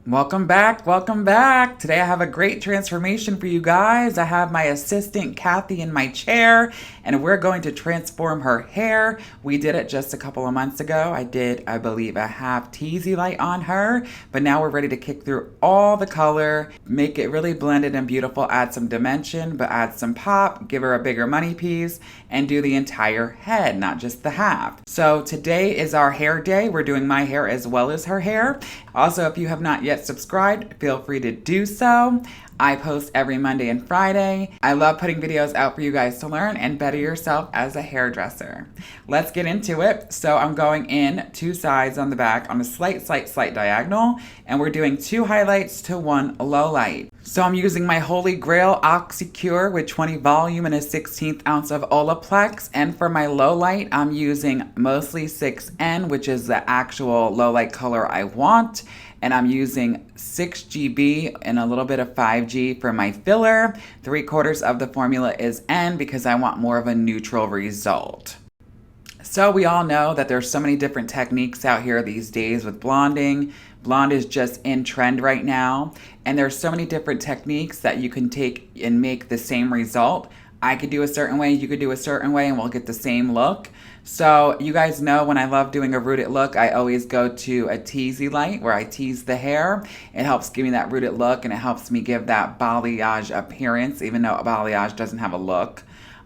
Welcome back. Welcome back. Today I have a great transformation for you guys. I have my assistant Kathy in my chair and we're going to transform her hair. We did it just a couple of months ago. I did, I believe, a half teasy light on her, but now we're ready to kick through all the color, make it really blended and beautiful, add some dimension, but add some pop, give her a bigger money piece, and do the entire head, not just the half. So today is our hair day. We're doing my hair as well as her hair. Also, if you have not yet subscribed, feel free to do so. I post every Monday and Friday. I love putting videos out for you guys to learn and better yourself as a hairdresser. Let's get into it. So I'm going in 2 sides on the back on a slight diagonal, and we're doing 2 highlights to 1 low light. So I'm using my Holy Grail Oxycur with 20 volume and a 1/16 ounce of OLAPLEX. And for my low light, I'm using mostly 6N, which is the actual low light color I want. And I'm using 6GB and a little bit of 5G for my filler. 3/4 of the formula is N because I want more of a neutral result. So we all know that there's so many different techniques out here these days with blonding. Blonde is just in trend right now. And there's so many different techniques that you can take and make the same result. I could do a certain way, you could do a certain way, and we'll get the same look. So you guys know when I love doing a rooted look, I always go to a teasy light where I tease the hair. It helps give me that rooted look and it helps me give that balayage appearance, even though balayage doesn't have a look.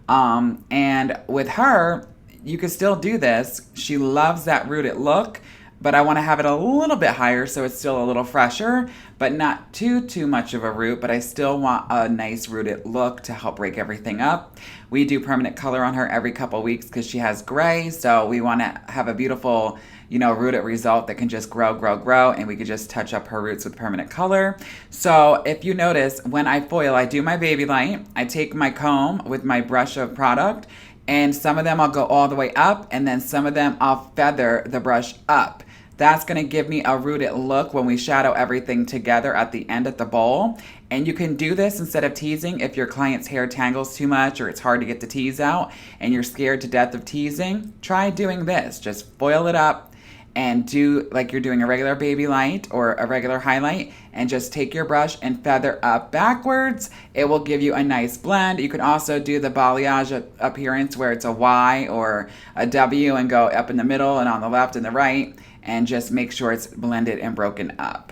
And with her, you can still do this. She loves that rooted look, but I want to have it a little bit higher so it's still a little fresher, but not too much of a root, but I still want a nice rooted look to help break everything up. We do permanent color on her every couple weeks because she has gray, so we want to have a beautiful, rooted result that can just grow, and we could just touch up her roots with permanent color. So if you notice, when I foil, I do my baby light, I take my comb with my brush of product, and some of them I'll go all the way up, and then some of them I'll feather the brush up. That's going to give me a rooted look when we shadow everything together at the end at the bowl. And you can do this instead of teasing if your client's hair tangles too much or it's hard to get the tease out and you're scared to death of teasing. Try doing this. Just foil it up and do like you're doing a regular baby light or a regular highlight, and just take your brush and feather up backwards. It will give you a nice blend. You can also do the balayage appearance where it's a Y or a W and go up in the middle and on the left and the right, and just make sure it's blended and broken up.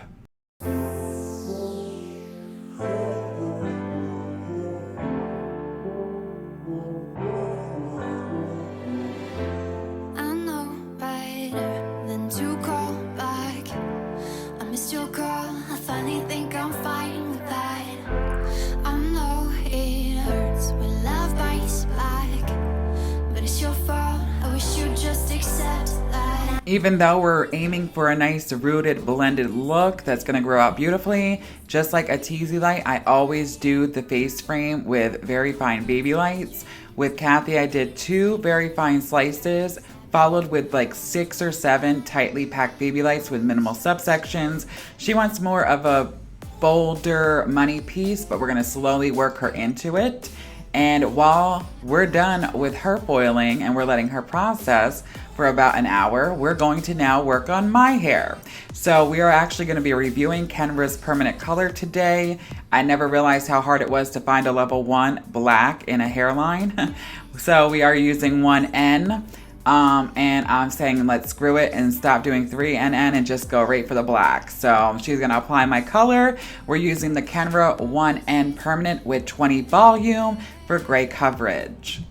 Even though we're aiming for a nice rooted blended look that's going to grow out beautifully, just like a teasy light, I always do the face frame with very fine baby lights. With Kathy, I did 2 very fine slices, followed with like 6 or 7 tightly packed baby lights with minimal subsections. She wants more of a bolder money piece, but we're going to slowly work her into it. And while we're done with her foiling and we're letting her process for about an hour, we're going to now work on my hair. So we are actually going to be reviewing Kenra's permanent color today. I never realized how hard it was to find a level 1 black in a hairline. So we are using 1N. And I'm saying let's screw it and stop doing 3NN and just go right for the black. So she's going to apply my color. We're using the Kenra 1N permanent with 20 volume for gray coverage.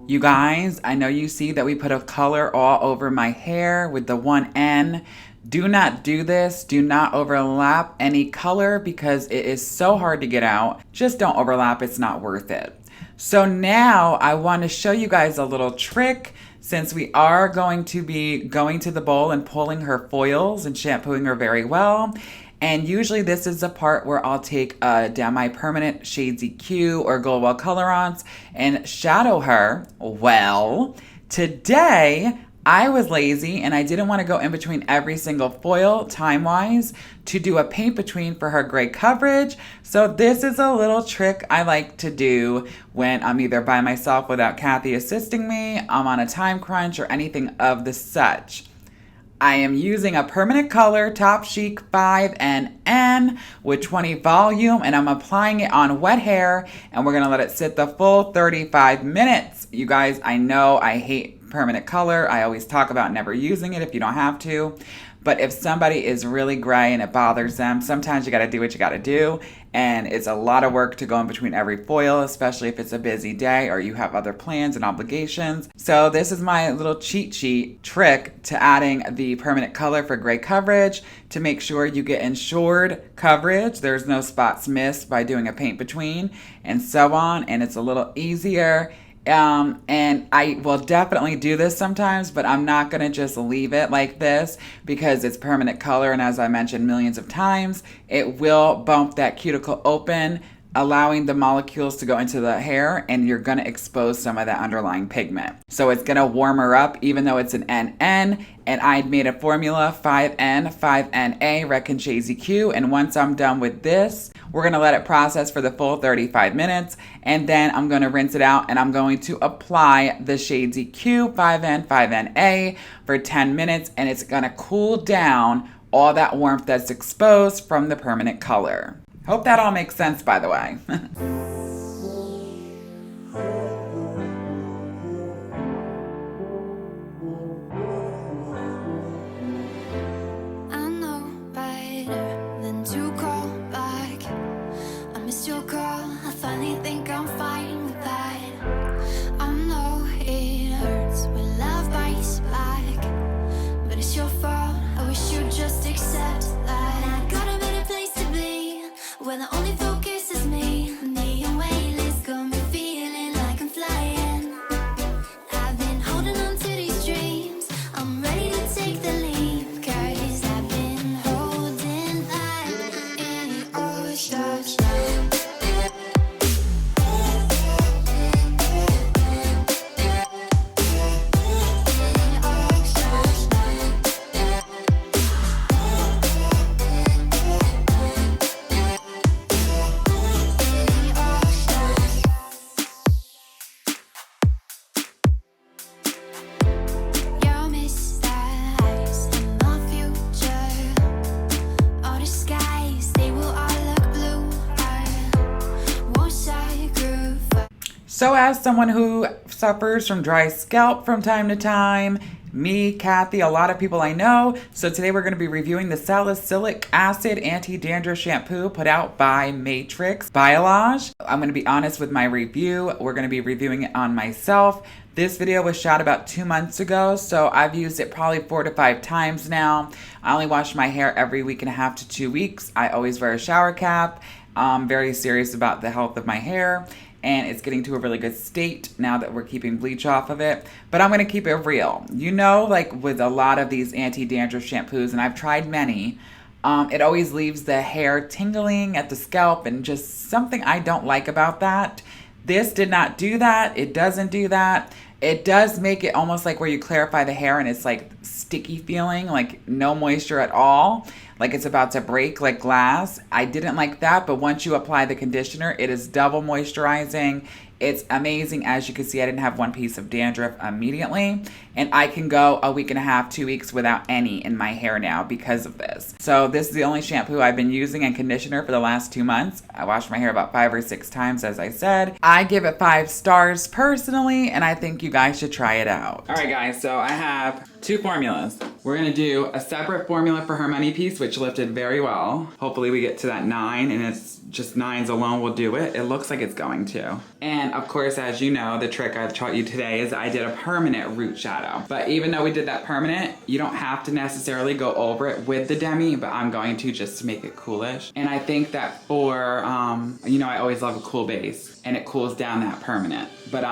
You guys, I know you see that we put a color all over my hair with the 1N. Do not do this. Do not overlap any color because it is so hard to get out. Just don't overlap. It's not worth it. So now I want to show you guys a little trick since we are going to be going to the bowl and pulling her foils and shampooing her very well. And usually this is the part where I'll take a demi-permanent Shades EQ or Goldwell Colorants and shadow her. Well, today I was lazy and I didn't want to go in between every single foil time-wise to do a paint between for her gray coverage. So this is a little trick I like to do when I'm either by myself without Kathy assisting me, I'm on a time crunch, or anything of the such. I am using a permanent color Topchic 5NN with 20 volume, and I'm applying it on wet hair, and we're gonna let it sit the full 35 minutes. You guys, I know I hate permanent color. I always talk about never using it if you don't have to. But if somebody is really gray and it bothers them, sometimes you gotta do what you gotta do. And it's a lot of work to go in between every foil, especially if it's a busy day or you have other plans and obligations. So this is my little cheat sheet trick to adding the permanent color for gray coverage to make sure you get ensured coverage. There's no spots missed by doing a paint between and so on. And it's a little easier. And I will definitely do this sometimes, but I'm not going to just leave it like this because it's permanent color. And as I mentioned millions of times, it will bump that cuticle open, allowing the molecules to go into the hair, and you're going to expose some of that underlying pigment. So it's going to warm her up even though it's an NN, and I'd made a formula 5N, 5NA, Redken Shades EQ, and once I'm done with this, we're going to let it process for the full 35 minutes, and then I'm going to rinse it out, and I'm going to apply the Shades EQ 5N, 5NA for 10 minutes, and it's going to cool down all that warmth that's exposed from the permanent color. Hope that all makes sense, by the way. I know better than to call back. I missed your call. I finally think I'm fine with that. I know it hurts when love bites back, but it's your fault. I wish you'd just accept that. I got a better place to be where the only focus is me. The away list got me feeling like I'm flying. I've been holding on to these dreams. I'm ready to take the leap, 'cause I've been holding that in all shots. So as someone who suffers from dry scalp from time to time, me, Kathy, a lot of people I know. So today we're going to be reviewing the salicylic acid anti-dandruff shampoo put out by Matrix Biolage. I'm going to be honest with my review. We're going to be reviewing it on myself. This video was shot about 2 months ago, so I've used it probably 4 to 5 times now. I only wash my hair every week and a half to 2 weeks. I always wear a shower cap. I'm very serious about the health of my hair, and it's getting to a really good state now that we're keeping bleach off of it. But I'm gonna keep it real. You know, like with a lot of these anti-dandruff shampoos, and I've tried many, it always leaves the hair tingling at the scalp and just something I don't like about that. This did not do that. It doesn't do that. It does make it almost like where you clarify the hair and it's like sticky feeling, like no moisture at all, like it's about to break like glass. I didn't like that, but once you apply the conditioner, it is double moisturizing. It's amazing. As you can see, I didn't have one piece of dandruff immediately, and I can go a week and a half, 2 weeks without any in my hair now because of this. So this is the only shampoo I've been using and conditioner for the last 2 months. I washed my hair about 5 or 6 times, as I said. I give it 5 stars personally, and I think you guys should try it out. All right, guys, so I have 2 formulas. We're gonna do a separate formula for her money piece, which lifted very well. Hopefully we get to that 9, and it's just 9s alone will do it. It looks like it's going to. And of course, as you know, the trick I've taught you today is I did a permanent root shadow. But even though we did that permanent, you don't have to necessarily go over it with the demi, but I'm going to just to make it coolish. And I think that for, you know, I always love a cool base, and it cools down that permanent. But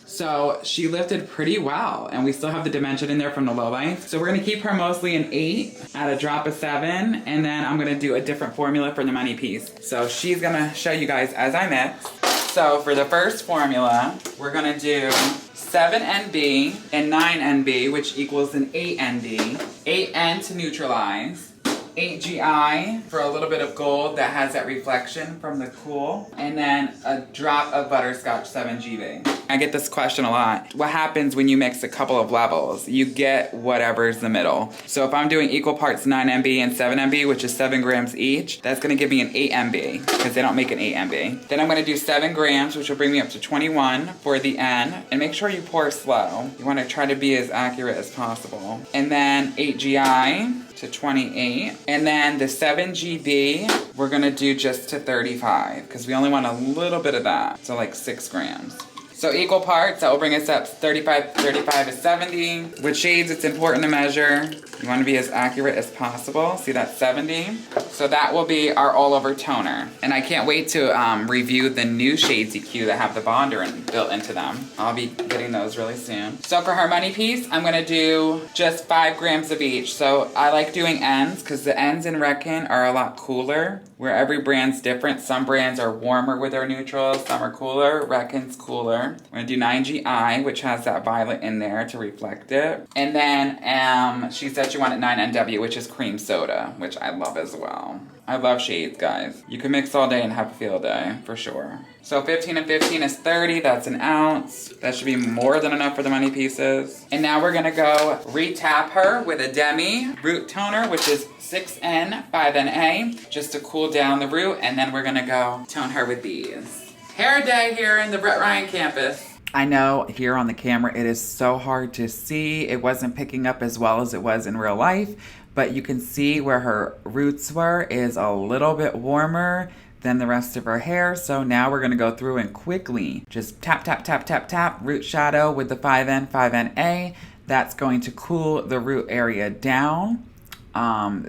so she lifted pretty well, and we still have the dimension in there from the Lowlight. So we're gonna keep her mostly an 8 at a drop of 7, and then I'm gonna do a different formula for the money piece. So she's gonna show you guys as I mix. So for the first formula, we're gonna do 7 NB and 9 NB, which equals an 8 ND, 8 N to neutralize, 8 GI for a little bit of gold that has that reflection from the cool, and then a drop of butterscotch 7 GB. I get this question a lot. What happens when you mix a couple of levels? You get whatever's the middle. So if I'm doing equal parts 9 MB and 7 MB, which is 7 grams each, that's gonna give me an 8 MB, because they don't make an 8 MB. Then I'm gonna do 7 grams, which will bring me up to 21 for the N, and make sure you pour slow. You wanna try to be as accurate as possible. And then 8 GI to 28. And then the 7 GB, we're gonna do just to 35, because we only want a little bit of that, so like 6 grams. So equal parts, that will bring us up 35 is 70. With shades, it's important to measure. You want to be as accurate as possible. See that 70? So that will be our all-over toner. And I can't wait to review the new shades EQ that have the bonder built into them. I'll be getting those really soon. So for her money piece, I'm gonna do just 5 grams of each. So I like doing ends, because the ends in Redken are a lot cooler, where every brand's different. Some brands are warmer with their neutrals, some are cooler. Redken's cooler. I'm gonna do 9 GI, which has that violet in there to reflect it. And then she said she wanted 9 NW, which is cream soda, which I love as well. I love shades, guys. You can mix all day and have a field day, for sure. So 15 and 15 is 30, that's an ounce. That should be more than enough for the money pieces. And now we're gonna go re-tap her with a demi root toner, which is 6N, 5NA, just to cool down the root, and then we're gonna go tone her with these. Hair day here in the Brett Ryan campus. I know here on the camera it is so hard to see. It wasn't picking up as well as it was in real life, but you can see where her roots were is a little bit warmer than the rest of her hair. So now we're gonna go through and quickly just tap, tap, tap, tap, tap, root shadow with the 5N, 5NA. That's going to cool the root area down.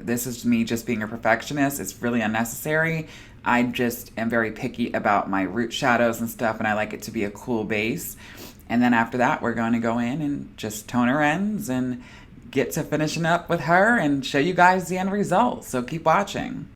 This is me just being a perfectionist. It's really unnecessary. I just am very picky about my root shadows and stuff, and I like it to be a cool base. And then after that, we're going to go in and just tone her ends and get to finishing up with her and show you guys the end result. So keep watching.